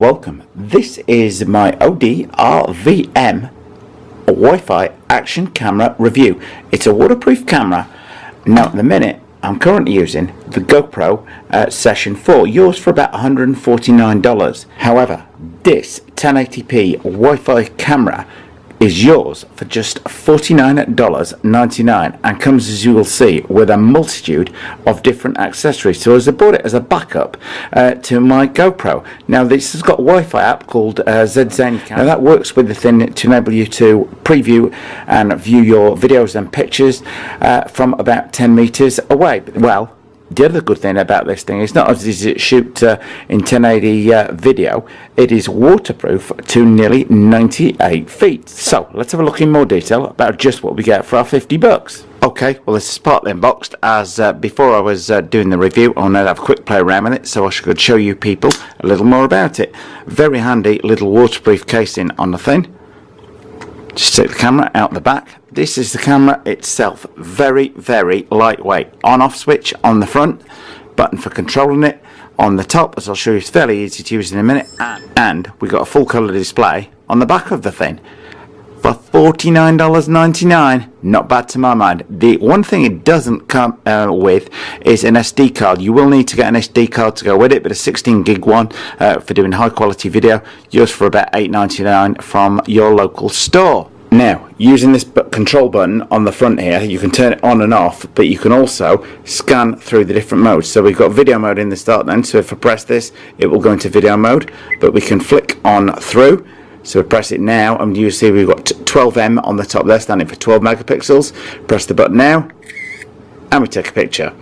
Welcome. This is my ODrvm Wi-Fi action camera review. It's a waterproof camera. Now at the minute I'm currently using the GoPro Session 4, yours for about $149. However, this 1080p Wi-Fi camera is yours for just $49.99 and comes, as you will see, with a multitude of different accessories. So as I bought it as a backup to my GoPro. Now this has got a Wi-Fi app called Zsanycam. Now that works with the thing to enable you to preview and view your videos and pictures from about 10 meters away. Well, the other good thing about this thing is not only does it shoot in 1080 video, it is waterproof to nearly 98 feet. So let's have a look in more detail about just what we get for our $50. Okay, well this is partly unboxed, as before I was doing the review I wanted to have a quick play around with it so I could show you people a little more about it. Very handy little waterproof casing on the thing. Just take the camera out the back. This is the camera itself. Very, very lightweight. On-off switch on the front. Button for controlling it. On the top, as I'll show you, it's fairly easy to use in a minute. And we got a full colour display on the back of the thing for $49.99. Not bad to my mind. The one thing it doesn't come with is an SD card. You will need to get an SD card to go with it, but a 16 gig one for doing high quality video, yours for about $8.99 from your local store. Now, using this control button on the front here, you can turn it on and off, but you can also scan through the different modes. So we've got video mode in the start then, so if I press this, it will go into video mode, but we can flick on through. So we press it now, and you see we've got 12M on the top there, standing for 12 megapixels. Press the button now, and we take a picture.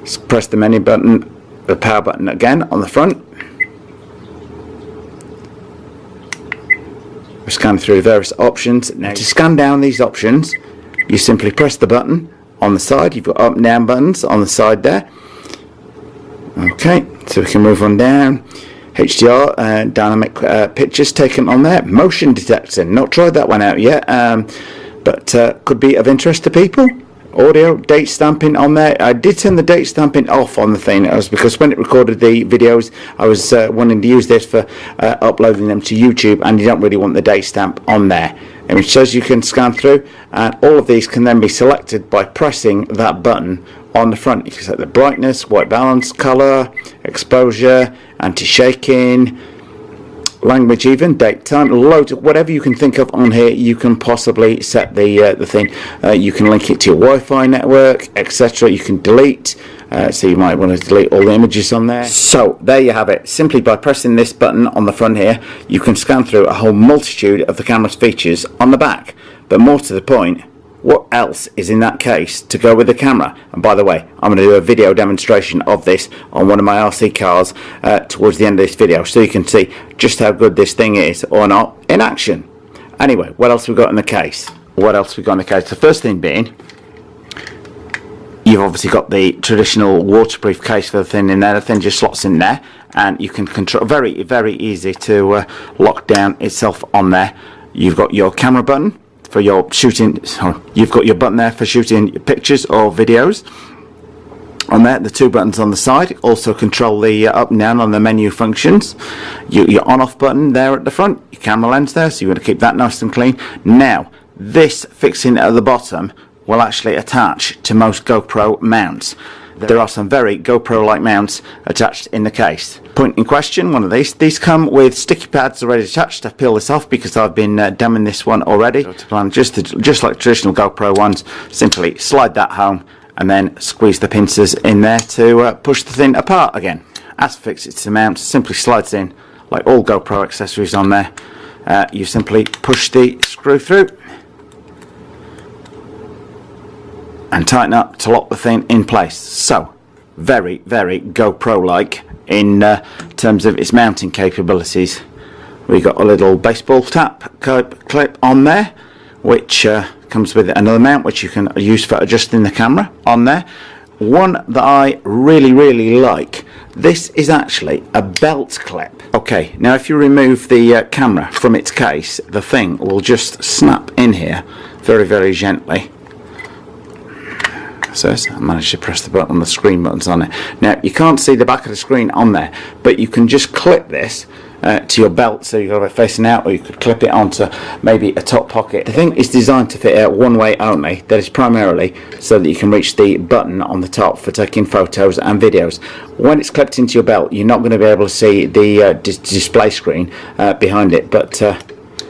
So press the menu button, the power button again on the front. We scan through various options. Now to scan down these options, you simply press the button on the side. You've got up and down buttons on the side there. Okay, so we can move on down. HDR, dynamic pictures taken on there. Motion detector, not tried that one out yet, but could be of interest to people. Audio, date stamping on there. I did turn the date stamping off on the thing. That was because when it recorded the videos, I was wanting to use this for uploading them to YouTube, and you don't really want the date stamp on there. And it says you can scan through, and all of these can then be selected by pressing that button on the front. You can set the brightness, white balance, color, exposure, anti-shaking, language, even date, time, loads of whatever you can think of on here. You can possibly set the thing. You can link it to your Wi-Fi network, etc. You can delete. So you might want to delete all the images on there. So there you have it. Simply by pressing this button on the front here, you can scan through a whole multitude of the camera's features on the back. But more to the point, what else is in that case to go with the camera? And by the way, I'm going to do a video demonstration of this on one of my RC cars towards the end of this video, so you can see just how good this thing is or not in action. Anyway, what else we got in the case? The first thing being, you've obviously got the traditional waterproof case for the thing in there. The thing just slots in there, and you can control, very, very easy to lock down itself on there. You've got your camera button for your shooting. You've got your button there for shooting pictures or videos. On there, the two buttons on the side also control the up and down on the menu functions. Your on-off button there at the front, your camera lens there, so you want to keep that nice and clean. Now, this fixing at the bottom will actually attach to most GoPro mounts. There are some very GoPro-like mounts attached in the case. Point in question, one of these come with sticky pads already attached. I've peeled this off because I've been demoing this one already. Just like traditional GoPro ones, simply slide that home and then squeeze the pincers in there to push the thing apart again. As fix it to the mount, simply slides in like all GoPro accessories on there. You simply push the screw through and tighten up to lock the thing in place. So very, very GoPro-like in terms of its mounting capabilities. We got a little baseball tap clip on there, which comes with another mount which you can use for adjusting the camera on there. One that I really, really like, this is actually a belt clip. Okay, now if you remove the camera from its case, the thing will just snap in here very, very gently. So I managed to press the button on the screen buttons on it. Now you can't see the back of the screen on there, but you can just clip this to your belt, so you've got it facing out, or you could clip it onto maybe a top pocket. The thing is designed to fit out one way only. That is primarily so that you can reach the button on the top for taking photos and videos. When it's clipped into your belt, you're not going to be able to see the display screen behind it, but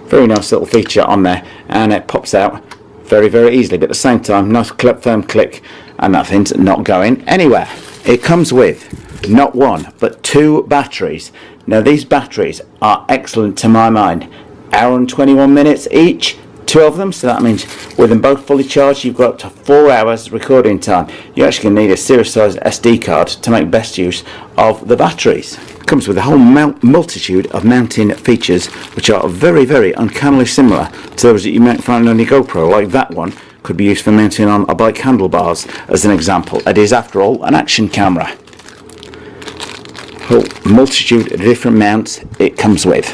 very nice little feature on there, and it pops out very, very easily, but at the same time, nice firm click, and that thing's not going anywhere. It comes with not one but 2 batteries. Now these batteries are excellent to my mind. Hour and 21 minutes each, 2 of them, so that means with them both fully charged you've got up to 4 hours recording time. You're actually going to need a serious size SD card to make best use of the batteries. It comes with a whole multitude of mounting features which are very, very uncannily similar to those that you might find on your GoPro, like that one could be used for mounting on a bike handlebars as an example. It is after all an action camera. Whole multitude of different mounts it comes with.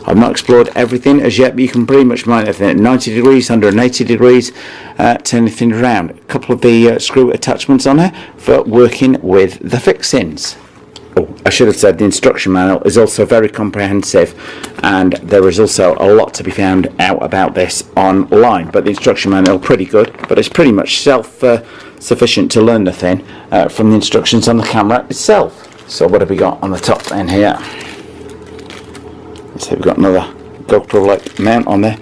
I've not explored everything as yet, but you can pretty much mount everything at 90 degrees, 180 degrees, turn anything around. A couple of the screw attachments on there for working with the fixings. Oh, I should have said the instruction manual is also very comprehensive, and there is also a lot to be found out about this online, but the instruction manual is pretty good, but it's pretty much self-sufficient to learn the thing from the instructions on the camera itself. So what have we got on the top end here? So we've got another GoPro like mount on there.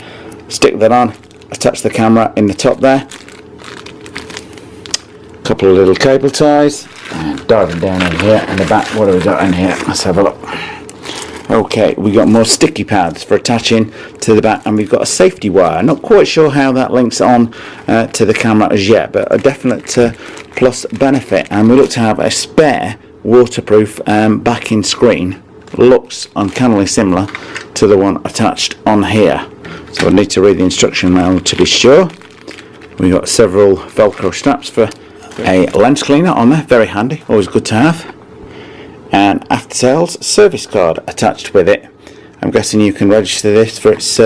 Stick that on, attach the camera in the top there. A couple of little cable ties, and diving down in here in the back. What have we got in here? Let's have a look. Okay, we got more sticky pads for attaching to the back, and we've got a safety wire. Not quite sure how that links on to the camera as yet, but a definite plus benefit. And we look to have a spare waterproof backing screen. Looks uncannily similar to the one attached on here, so I need to read the instruction manual to be sure. We've got several velcro straps for a lens cleaner on there, very handy, always good to have, and after sales service card attached with it. I'm guessing you can register this for its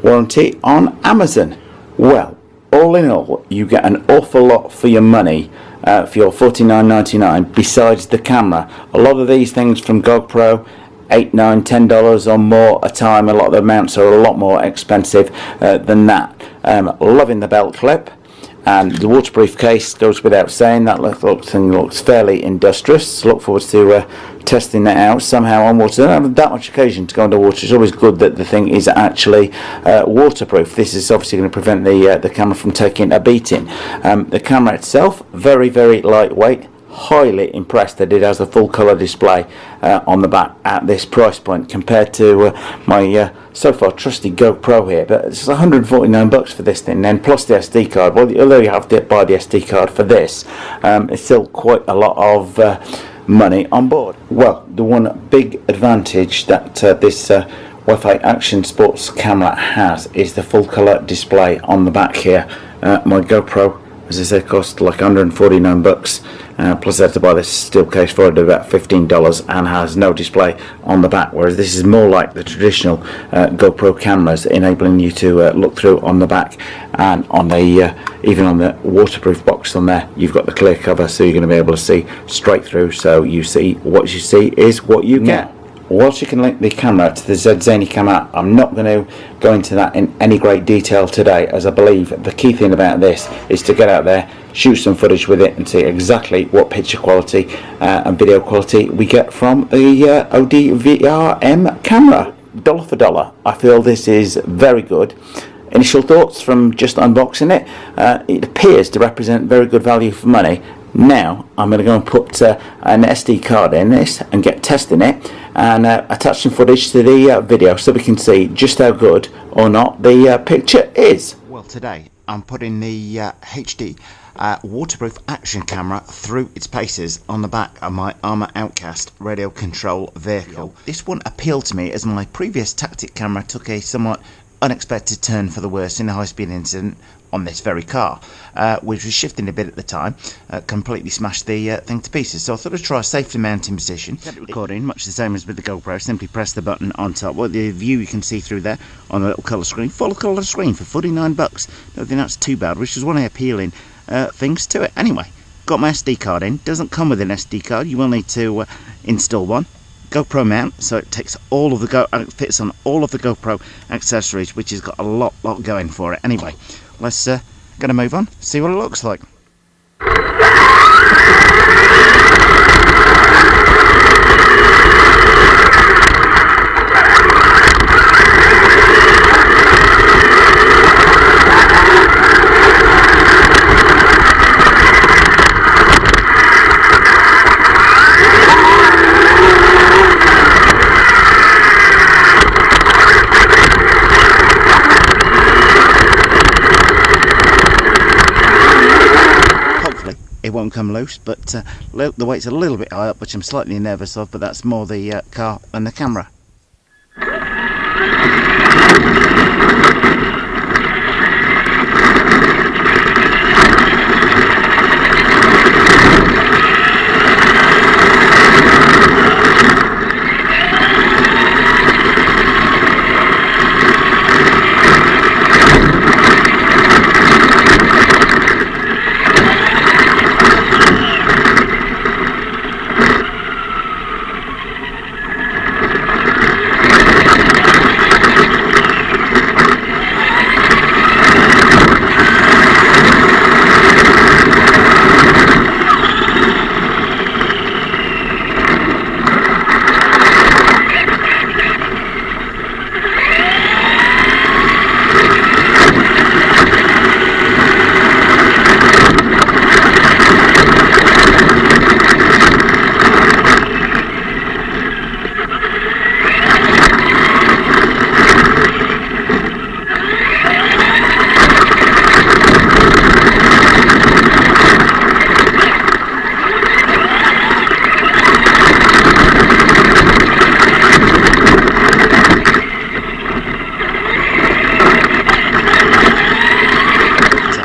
warranty on Amazon. Well, all in all, you get an awful lot for your money for your $49.99 besides the camera. A lot of these things from GoPro, $8, $9, $10 or more a time. A lot of the mounts are a lot more expensive than that. Loving the belt clip, and the waterproof case goes without saying. That thing looks fairly industrious. Look forward to testing that out somehow on water. I don't have that much occasion to go underwater. It's always good that the thing is actually waterproof. This is obviously going to prevent the camera from taking a beating. The camera itself, very, very lightweight. Highly impressed that it has a full colour display on the back at this price point compared to my so far trusty GoPro here. But it's $149 for this thing, then plus the SD card. Well, although you have to buy the SD card for this, it's still quite a lot of money on board. Well, the one big advantage that this Wi-Fi action sports camera has is the full colour display on the back here. My GoPro, as I said, cost like $149. Plus I had to buy this steel case for it at about $15 and has no display on the back, whereas this is more like the traditional GoPro cameras, enabling you to look through on the back, and on the even on the waterproof box on there you've got the clear cover, so you're going to be able to see straight through, so you see what you see is what you get. Whilst you can link the camera to the Zsanycam app, I'm not going to go into that in any great detail today, as I believe the key thing about this is to get out there, shoot some footage with it and see exactly what picture quality and video quality we get from the ODrvm camera. Dollar for dollar, I feel this is very good. Initial thoughts from just unboxing it, it appears to represent very good value for money. Now I'm going to go and put an SD card in this and get testing it, and attach some footage to the video so we can see just how good or not the picture is. Well, today I'm putting the HD waterproof action camera through its paces on the back of my Arrma Outcast radio control vehicle. This one appealed to me as my previous tactic camera took a somewhat unexpected turn for the worse in a high-speed incident on this very car, which was shifting a bit at the time, completely smashed the thing to pieces. So I thought I'd try a safely mounting position. Set it recording, much the same as with the GoPro. Simply press the button on top. Well, the view you can see through there on a little colour screen, full colour screen for $49. Don't think that's too bad, which is one of the appealing things to it. Anyway, got my SD card in. Doesn't come with an SD card, you will need to install one. GoPro mount, so it takes all of the fits on all of the GoPro accessories, which has got a lot going for it. Anyway, let's gonna move on, see what it looks like. It won't come loose, but the weight's a little bit high up, which I'm slightly nervous of, but that's more the car than the camera.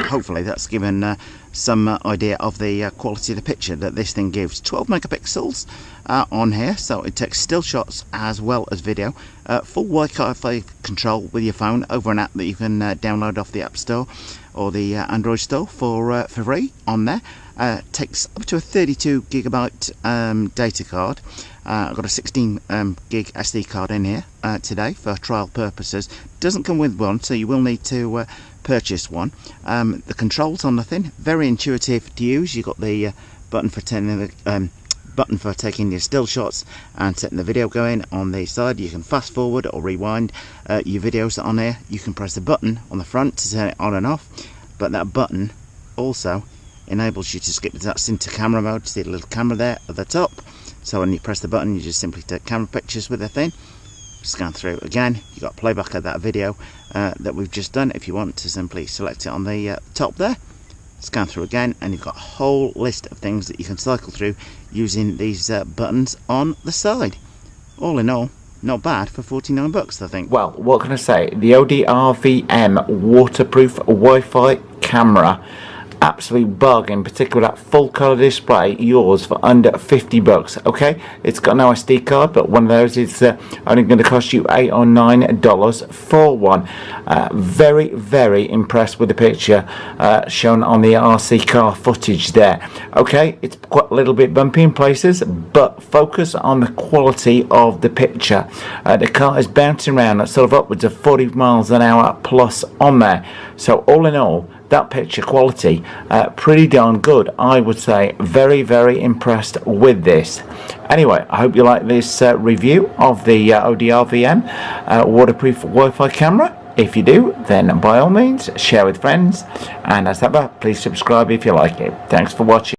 Hopefully that's given some idea of the quality of the picture that this thing gives. 12 megapixels on here, so it takes still shots as well as video. Full Wi-Fi control with your phone over an app that you can download off the App Store or the Android Store for free on there. Takes up to a 32 gigabyte data card. I've got a 16 gig SD card in here today for trial purposes. Doesn't come with one, so you will need to purchase one. The controls on the thing, very intuitive to use. You've got the button for taking your still shots and setting the video going on the side. You can fast forward or rewind your videos on here. You can press the button on the front to turn it on and off, but that button also enables you to skip to that into camera mode. See the little camera there at the top, so when you press the button you just simply take camera pictures with the thing. Scan through again, you got playback of that video that we've just done. If you want to simply select it on the top there, scan through again, and you've got a whole list of things that you can cycle through using these buttons on the side. All in all, not bad for 49 bucks, I think. Well, what can I say? The ODrvm waterproof Wi-Fi camera, absolute bargain, particularly that full color display, yours for under 50 bucks. Okay, it's got no SD card, but one of those is only going to cost you $8 or $9 for one. Very impressed with the picture shown on the RC car footage there. Okay, it's quite a little bit bumpy in places, but focus on the quality of the picture. The car is bouncing around at sort of upwards of 40 miles an hour plus on there, so all in all, that picture quality pretty darn good, I would say. Very impressed with this. Anyway, I hope you like this review of the ODrvm waterproof Wi-Fi camera. If you do, then by all means share with friends, and as ever, please subscribe if you like it. Thanks for watching.